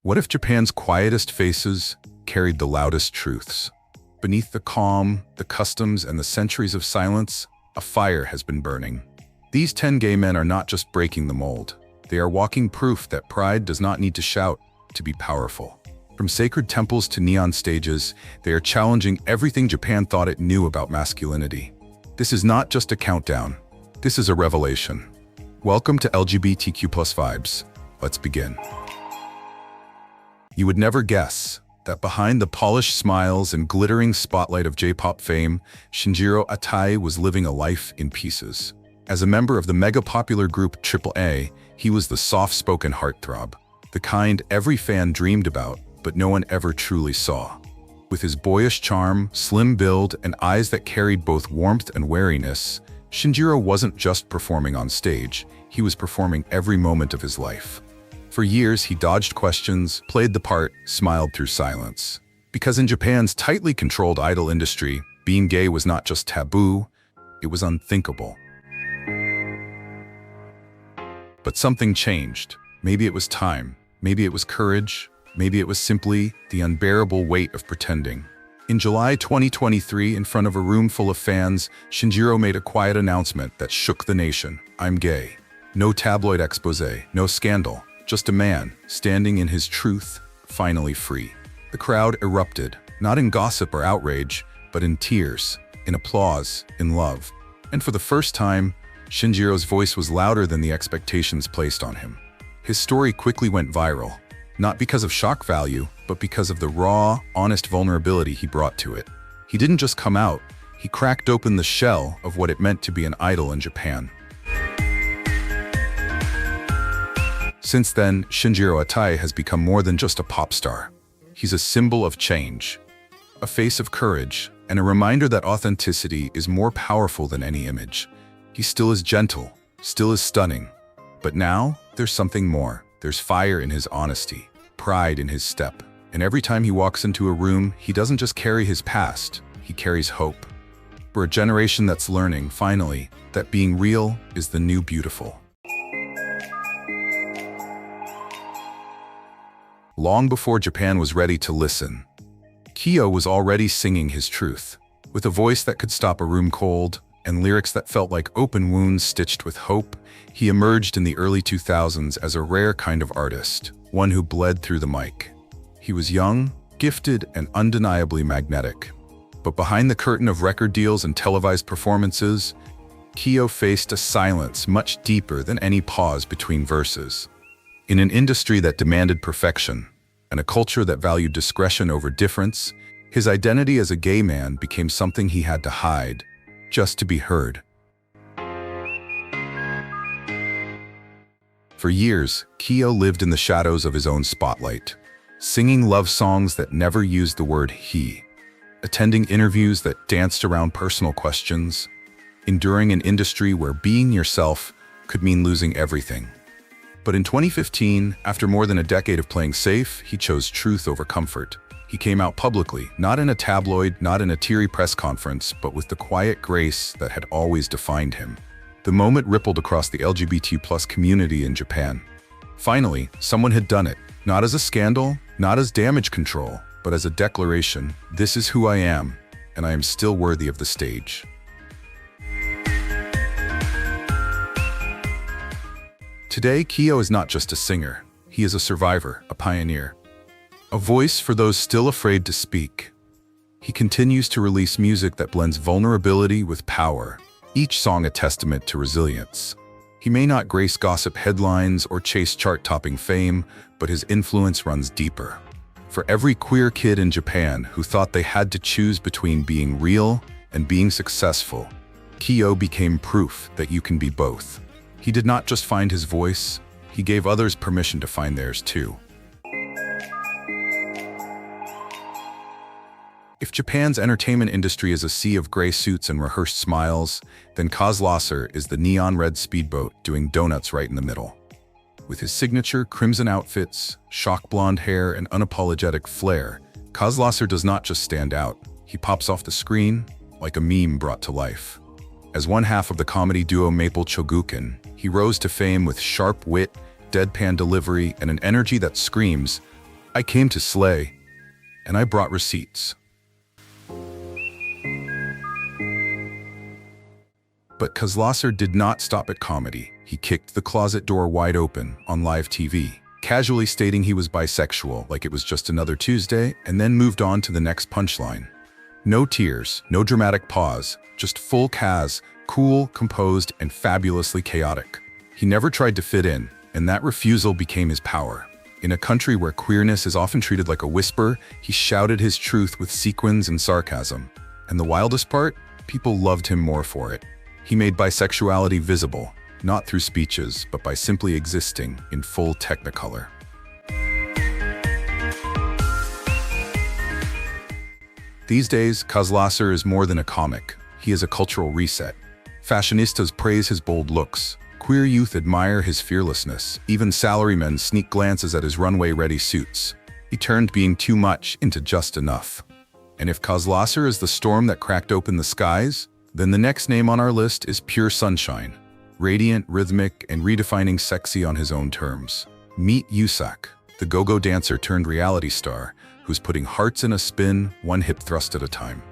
What if Japan's quietest faces carried the loudest truths? Beneath the calm, the customs, and the centuries of silence, a fire has been burning. These 10 gay men are not just breaking the mold. They are walking proof that pride does not need to shout to be powerful. From sacred temples to neon stages, they are challenging everything Japan thought it knew about masculinity. This is not just a countdown. This is a revelation. Welcome to LGBTQ+ vibes. Let's begin. You would never guess that behind the polished smiles and glittering spotlight of J-pop fame, Shinjiro Atae was living a life in pieces. As a member of the mega-popular group AAA, he was the soft-spoken heartthrob, the kind every fan dreamed about, but no one ever truly saw. With his boyish charm, slim build, and eyes that carried both warmth and wariness, Shinjiro wasn't just performing on stage, he was performing every moment of his life. For years, he dodged questions, played the part, smiled through silence. Because in Japan's tightly controlled idol industry, being gay was not just taboo, it was unthinkable. But something changed. Maybe it was time, maybe it was courage, maybe it was simply the unbearable weight of pretending. In July 2023, in front of a room full of fans, Shinjiro made a quiet announcement that shook the nation. I'm gay. No tabloid exposé, no scandal. Just a man, standing in his truth, finally free. The crowd erupted, not in gossip or outrage, but in tears, in applause, in love. And for the first time, Shinjiro's voice was louder than the expectations placed on him. His story quickly went viral, not because of shock value, but because of the raw, honest vulnerability he brought to it. He didn't just come out, he cracked open the shell of what it meant to be an idol in Japan. Since then, Shinjiro Atae has become more than just a pop star. He's a symbol of change, a face of courage, and a reminder that authenticity is more powerful than any image. He still is gentle, still is stunning. But now, there's something more. There's fire in his honesty, pride in his step. And every time he walks into a room, he doesn't just carry his past, he carries hope. We're a generation that's learning, finally, that being real is the new beautiful. Long before Japan was ready to listen, Kyo was already singing his truth. With a voice that could stop a room cold and lyrics that felt like open wounds stitched with hope, he emerged in the early 2000s as a rare kind of artist, one who bled through the mic. He was young, gifted, and undeniably magnetic. But behind the curtain of record deals and televised performances, Kyo faced a silence much deeper than any pause between verses. In an industry that demanded perfection, and a culture that valued discretion over difference, his identity as a gay man became something he had to hide, just to be heard. For years, Kyo lived in the shadows of his own spotlight, singing love songs that never used the word he, attending interviews that danced around personal questions, enduring an industry where being yourself could mean losing everything. But in 2015, after more than a decade of playing safe, he chose truth over comfort. He came out publicly, not in a tabloid, not in a teary press conference, but with the quiet grace that had always defined him. The moment rippled across the LGBT+ community in Japan. Finally, someone had done it, not as a scandal, not as damage control, but as a declaration, this is who I am, and I am still worthy of the stage. Today, Kyo is not just a singer. He is a survivor, a pioneer, a voice for those still afraid to speak. He continues to release music that blends vulnerability with power, each song a testament to resilience. He may not grace gossip headlines or chase chart-topping fame, but his influence runs deeper. For every queer kid in Japan who thought they had to choose between being real and being successful, Kyo became proof that you can be both. He did not just find his voice, he gave others permission to find theirs too. If Japan's entertainment industry is a sea of gray suits and rehearsed smiles, then Kazlaser is the neon red speedboat doing donuts right in the middle. With his signature crimson outfits, shock blonde hair, and unapologetic flair, Kazlaser does not just stand out, he pops off the screen like a meme brought to life. As one half of the comedy duo Maple Chogukin, he rose to fame with sharp wit, deadpan delivery, and an energy that screams, I came to slay, and I brought receipts. But Kazlaser did not stop at comedy. He kicked the closet door wide open on live TV, casually stating he was bisexual like it was just another Tuesday, and then moved on to the next punchline. No tears, no dramatic pause, just full Kaz, cool, composed, and fabulously chaotic. He never tried to fit in, and that refusal became his power. In a country where queerness is often treated like a whisper, he shouted his truth with sequins and sarcasm. And the wildest part? People loved him more for it. He made bisexuality visible, not through speeches, but by simply existing in full technicolor. These days, Kazlaser is more than a comic. He is a cultural reset. Fashionistas praise his bold looks. Queer youth admire his fearlessness. Even salarymen sneak glances at his runway-ready suits. He turned being too much into just enough. And if Kazlaser is the storm that cracked open the skies, then the next name on our list is pure sunshine. Radiant, rhythmic, and redefining sexy on his own terms. Meet Usak, the go-go dancer turned reality star, who's putting hearts in a spin, one hip thrust at a time.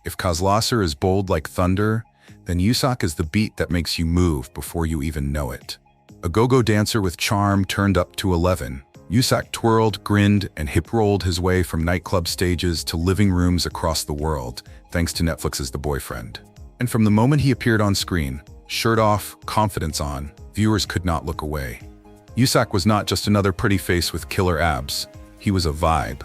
If Kazlaser is bold like thunder, then Usak is the beat that makes you move before you even know it. A go-go dancer with charm turned up to 11, Usak twirled, grinned, and hip-rolled his way from nightclub stages to living rooms across the world, thanks to Netflix's The Boyfriend. And from the moment he appeared on screen, shirt off, confidence on, viewers could not look away. Usak was not just another pretty face with killer abs. He was a vibe.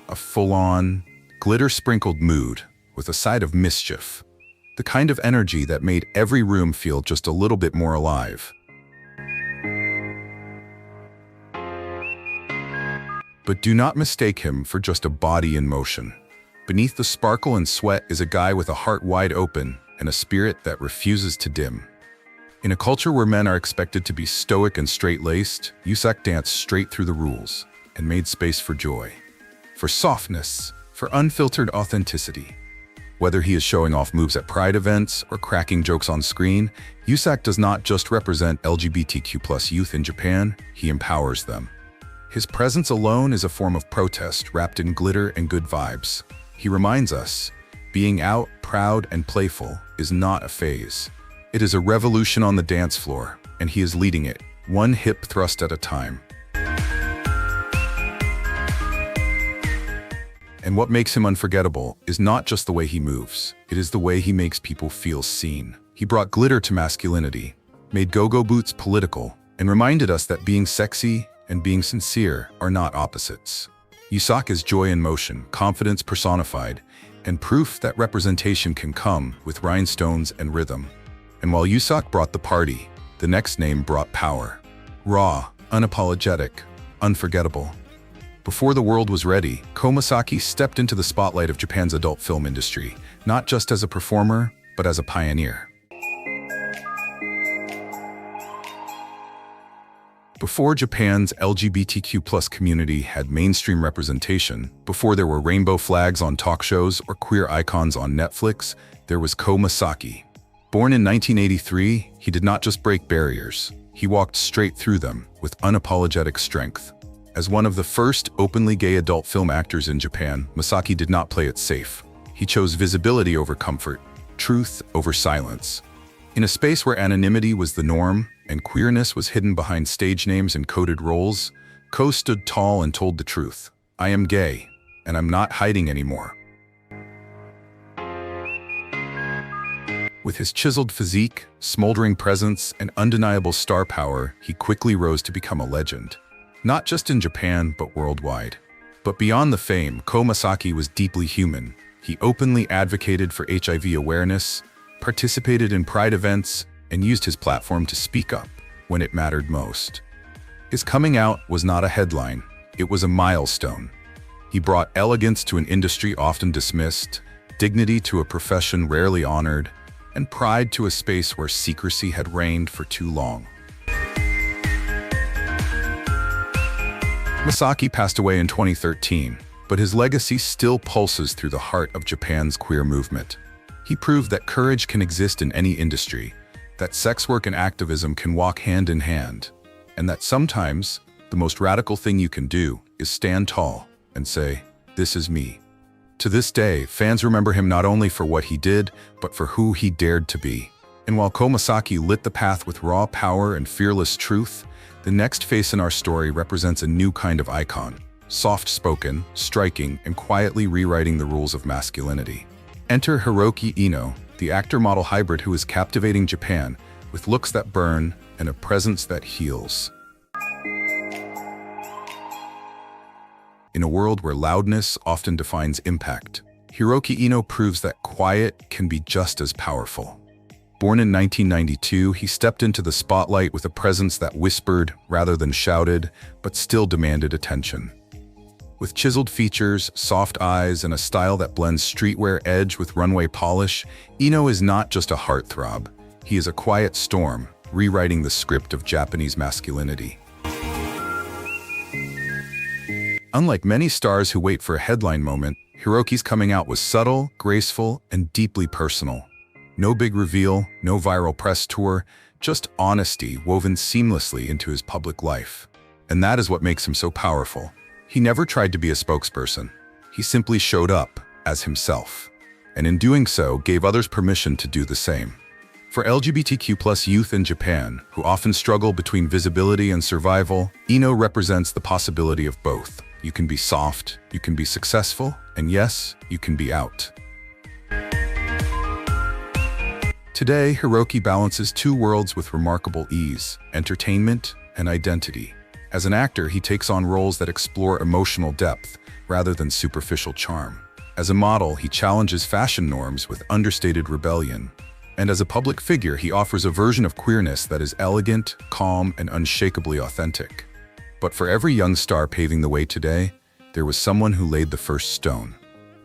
A full-on, glitter-sprinkled mood with a side of mischief. The kind of energy that made every room feel just a little bit more alive. But do not mistake him for just a body in motion. Beneath the sparkle and sweat is a guy with a heart wide open and a spirit that refuses to dim. In a culture where men are expected to be stoic and straight-laced, Usak danced straight through the rules and made space for joy, for softness, for unfiltered authenticity. Whether he is showing off moves at pride events or cracking jokes on screen, Usak does not just represent LGBTQ+ youth in Japan, he empowers them. His presence alone is a form of protest wrapped in glitter and good vibes. He reminds us, being out, proud, and playful is not a phase. It is a revolution on the dance floor, and he is leading it, one hip thrust at a time. And what makes him unforgettable is not just the way he moves, it is the way he makes people feel seen. He brought glitter to masculinity, made go-go boots political, and reminded us that being sexy and being sincere are not opposites. Usak is joy in motion, confidence personified, and proof that representation can come with rhinestones and rhythm. And while Usak brought the party, the next name brought power. Raw, unapologetic, unforgettable. Before the world was ready, Koh Masaki stepped into the spotlight of Japan's adult film industry, not just as a performer, but as a pioneer. Before Japan's LGBTQ+ community had mainstream representation, before there were rainbow flags on talk shows or queer icons on Netflix, there was Koh Masaki. Born in 1983, he did not just break barriers, he walked straight through them with unapologetic strength. As one of the first openly gay adult film actors in Japan, Masaki did not play it safe. He chose visibility over comfort, truth over silence. In a space where anonymity was the norm and queerness was hidden behind stage names and coded roles, Koh stood tall and told the truth. I am gay, and I'm not hiding anymore. With his chiseled physique, smoldering presence, and undeniable star power, he quickly rose to become a legend. Not just in Japan, but worldwide. But beyond the fame, Koh Masaki was deeply human. He openly advocated for HIV awareness, participated in pride events, and used his platform to speak up when it mattered most. His coming out was not a headline, it was a milestone. He brought elegance to an industry often dismissed, dignity to a profession rarely honored, and pride to a space where secrecy had reigned for too long. Masaki passed away in 2013, but his legacy still pulses through the heart of Japan's queer movement. He proved that courage can exist in any industry, that sex work and activism can walk hand in hand, and that sometimes the most radical thing you can do is stand tall and say, "This is me." To this day, fans remember him not only for what he did, but for who he dared to be. And while Koh Masaki lit the path with raw power and fearless truth, the next face in our story represents a new kind of icon, soft-spoken, striking, and quietly rewriting the rules of masculinity. Enter Hiroki Ino, the actor-model hybrid who is captivating Japan with looks that burn and a presence that heals. In a world where loudness often defines impact, Hiroki Ino proves that quiet can be just as powerful. Born in 1992, he stepped into the spotlight with a presence that whispered rather than shouted, but still demanded attention. With chiseled features, soft eyes, and a style that blends streetwear edge with runway polish, Ino is not just a heartthrob. He is a quiet storm, rewriting the script of Japanese masculinity. Unlike many stars who wait for a headline moment, Hiroki's coming out was subtle, graceful, and deeply personal. No big reveal, no viral press tour, just honesty woven seamlessly into his public life. And that is what makes him so powerful. He never tried to be a spokesperson. He simply showed up as himself. And in doing so, gave others permission to do the same. For LGBTQ+ youth in Japan, who often struggle between visibility and survival, Ino represents the possibility of both. You can be soft, you can be successful, and yes, you can be out. Today, Hiroki balances two worlds with remarkable ease, entertainment and identity. As an actor, he takes on roles that explore emotional depth rather than superficial charm. As a model, he challenges fashion norms with understated rebellion. And as a public figure, he offers a version of queerness that is elegant, calm, and unshakably authentic. But for every young star paving the way today, there was someone who laid the first stone.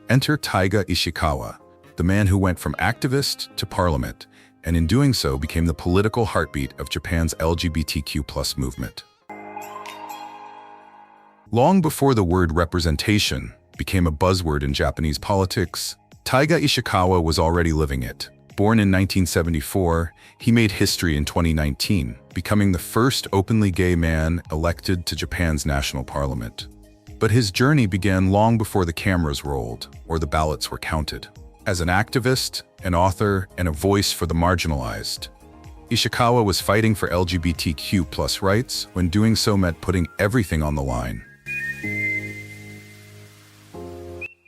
Enter Taiga Ishikawa, the man who went from activist to parliament, and in doing so became the political heartbeat of Japan's LGBTQ+ movement. Long before the word representation became a buzzword in Japanese politics, Taiga Ishikawa was already living it. Born in 1974, he made history in 2019, becoming the first openly gay man elected to Japan's national parliament. But his journey began long before the cameras rolled or the ballots were counted. As an activist, an author, and a voice for the marginalized, Ishikawa was fighting for LGBTQ+ rights when doing so meant putting everything on the line.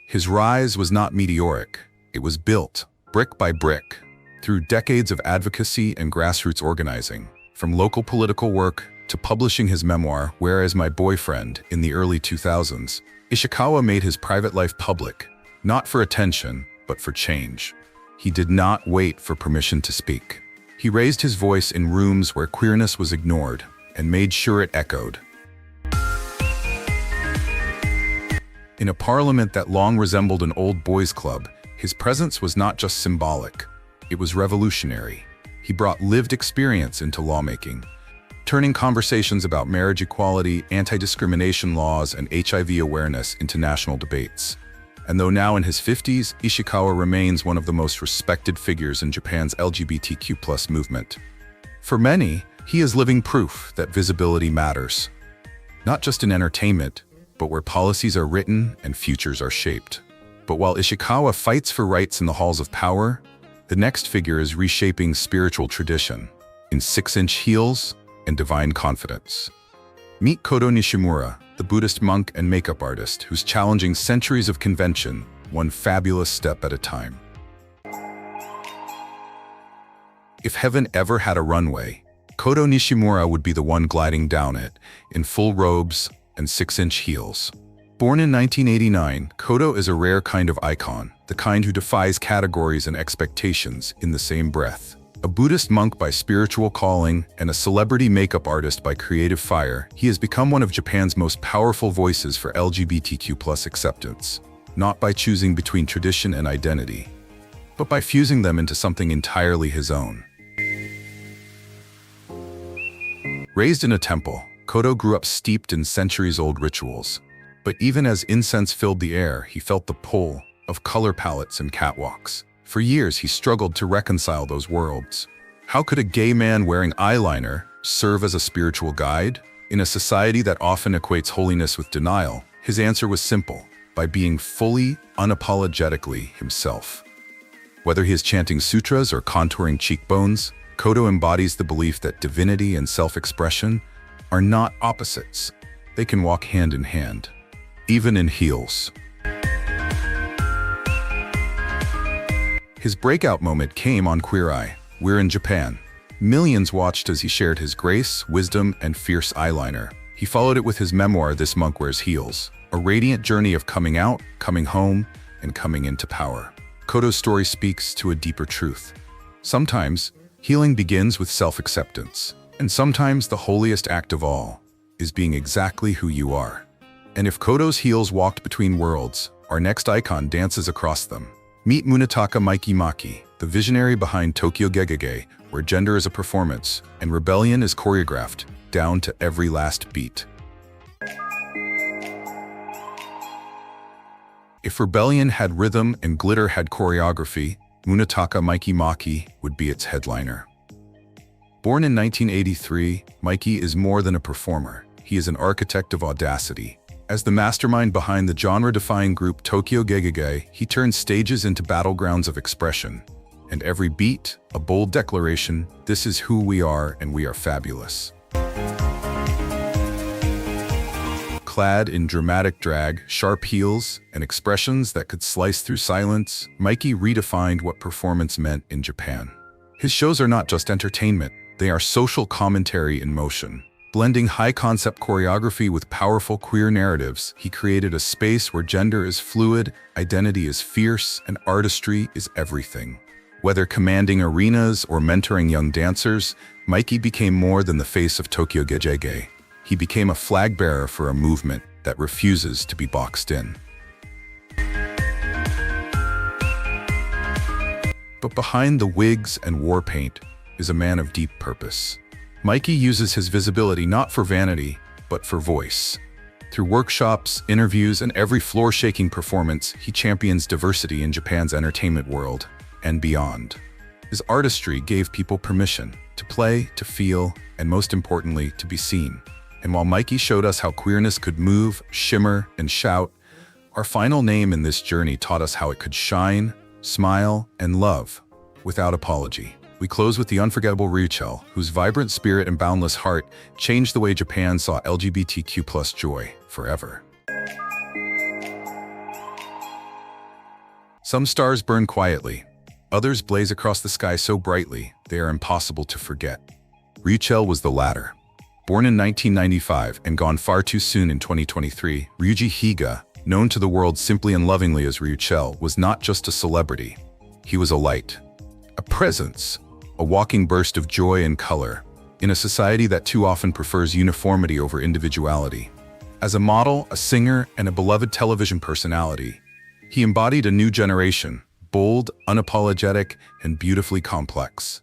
His rise was not meteoric. It was built, brick by brick, through decades of advocacy and grassroots organizing, from local political work to publishing his memoir, Where Is My Boyfriend, in the early 2000s. Ishikawa made his private life public, not for attention, but for change. He did not wait for permission to speak. He raised his voice in rooms where queerness was ignored and made sure it echoed. In a parliament that long resembled an old boys' club, his presence was not just symbolic, it was revolutionary. He brought lived experience into lawmaking, turning conversations about marriage equality, anti-discrimination laws, and HIV awareness into national debates. And though now in his 50s, Ishikawa remains one of the most respected figures in Japan's LGBTQ+ movement. For many, he is living proof that visibility matters, not just in entertainment, but where policies are written and futures are shaped. But while Ishikawa fights for rights in the halls of power, the next figure is reshaping spiritual tradition in 6-inch heels and divine confidence. Meet Kodo Nishimura, the Buddhist monk and makeup artist who's challenging centuries of convention, one fabulous step at a time. If heaven ever had a runway, Kodo Nishimura would be the one gliding down it, in full robes and 6-inch heels. Born in 1989, Kodo is a rare kind of icon, the kind who defies categories and expectations in the same breath. A Buddhist monk by spiritual calling and a celebrity makeup artist by creative fire, he has become one of Japan's most powerful voices for LGBTQ+ acceptance, not by choosing between tradition and identity, but by fusing them into something entirely his own. Raised in a temple, Kodo grew up steeped in centuries-old rituals. But even as incense filled the air, he felt the pull of color palettes and catwalks. For years, he struggled to reconcile those worlds. How could a gay man wearing eyeliner serve as a spiritual guide? In a society that often equates holiness with denial, his answer was simple: by being fully, unapologetically himself. Whether he is chanting sutras or contouring cheekbones, Kodo embodies the belief that divinity and self-expression are not opposites. They can walk hand in hand, even in heels. His breakout moment came on Queer Eye. We're in Japan. Millions watched as he shared his grace, wisdom, and fierce eyeliner. He followed it with his memoir, This Monk Wears Heels, a radiant journey of coming out, coming home, and coming into power. Kodo's story speaks to a deeper truth. Sometimes, healing begins with self-acceptance, and sometimes the holiest act of all is being exactly who you are. And if Kodo's heels walked between worlds, our next icon dances across them. Meet Munetaka Maki, the visionary behind Tokyo Gegege, where gender is a performance and rebellion is choreographed down to every last beat. If rebellion had rhythm and glitter had choreography, Munetaka Maki would be its headliner. Born in 1983, Maki is more than a performer. He is an architect of audacity. As the mastermind behind the genre-defying group Tokyo Gegege, he turns stages into battlegrounds of expression. And every beat, a bold declaration: this is who we are and we are fabulous. Clad in dramatic drag, sharp heels, and expressions that could slice through silence, Maki redefined what performance meant in Japan. His shows are not just entertainment, they are social commentary in motion. Blending high-concept choreography with powerful queer narratives, he created a space where gender is fluid, identity is fierce, and artistry is everything. Whether commanding arenas or mentoring young dancers, Maki became more than the face of Tokyo Gegege. He became a flag bearer for a movement that refuses to be boxed in. But behind the wigs and war paint is a man of deep purpose. Maki uses his visibility not for vanity, but for voice. Through workshops, interviews, and every floor-shaking performance, he champions diversity in Japan's entertainment world and beyond. His artistry gave people permission to play, to feel, and most importantly, to be seen. And while Maki showed us how queerness could move, shimmer, and shout, our final name in this journey taught us how it could shine, smile, and love without apology. We close with the unforgettable Ryuchell, whose vibrant spirit and boundless heart changed the way Japan saw LGBTQ+ joy forever. Some stars burn quietly. Others blaze across the sky so brightly they are impossible to forget. Ryuchell was the latter. Born in 1995 and gone far too soon in 2023, Ryuji Higa, known to the world simply and lovingly as Ryuchell, was not just a celebrity. He was a light, a presence, a walking burst of joy and color, in a society that too often prefers uniformity over individuality. As a model, a singer, and a beloved television personality, he embodied a new generation, bold, unapologetic, and beautifully complex.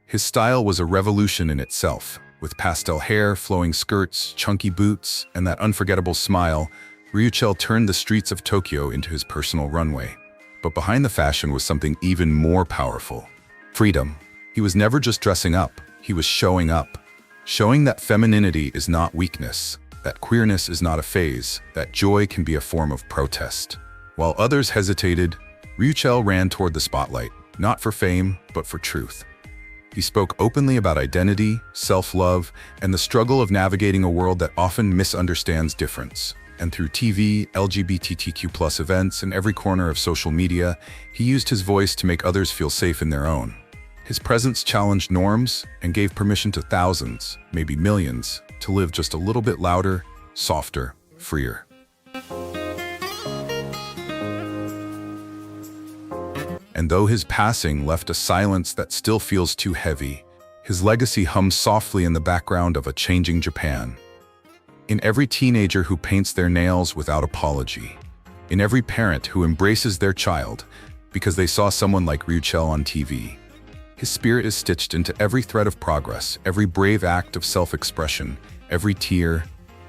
His style was a revolution in itself. With pastel hair, flowing skirts, chunky boots, and that unforgettable smile, Ryuchell turned the streets of Tokyo into his personal runway. But behind the fashion was something even more powerful: freedom. He was never just dressing up, he was showing up. Showing that femininity is not weakness, that queerness is not a phase, that joy can be a form of protest. While others hesitated, Ryuchell ran toward the spotlight, not for fame, but for truth. He spoke openly about identity, self-love, and the struggle of navigating a world that often misunderstands difference. And through TV, LGBTQ+ events, and every corner of social media, he used his voice to make others feel safe in their own. His presence challenged norms and gave permission to thousands, maybe millions, to live just a little bit louder, softer, freer. And though his passing left a silence that still feels too heavy, his legacy hums softly in the background of a changing Japan. In every teenager who paints their nails without apology. In every parent who embraces their child because they saw someone like Ryuchell on TV. His spirit is stitched into every thread of progress, every brave act of self-expression, every tear,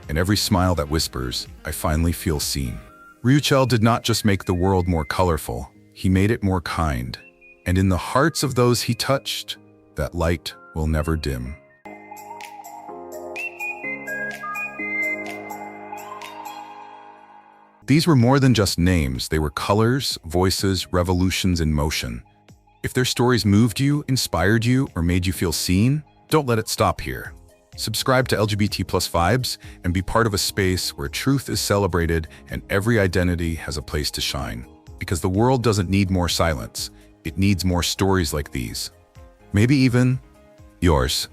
and every smile that whispers, "I finally feel seen." Ryuchell did not just make the world more colorful, he made it more kind. And in the hearts of those he touched, that light will never dim. These were more than just names, they were colors, voices, revolutions in motion. If their stories moved you, inspired you, or made you feel seen, don't let it stop here. Subscribe to LGBT+ Vibes and be part of a space where truth is celebrated and every identity has a place to shine. Because the world doesn't need more silence, it needs more stories like these. Maybe even yours.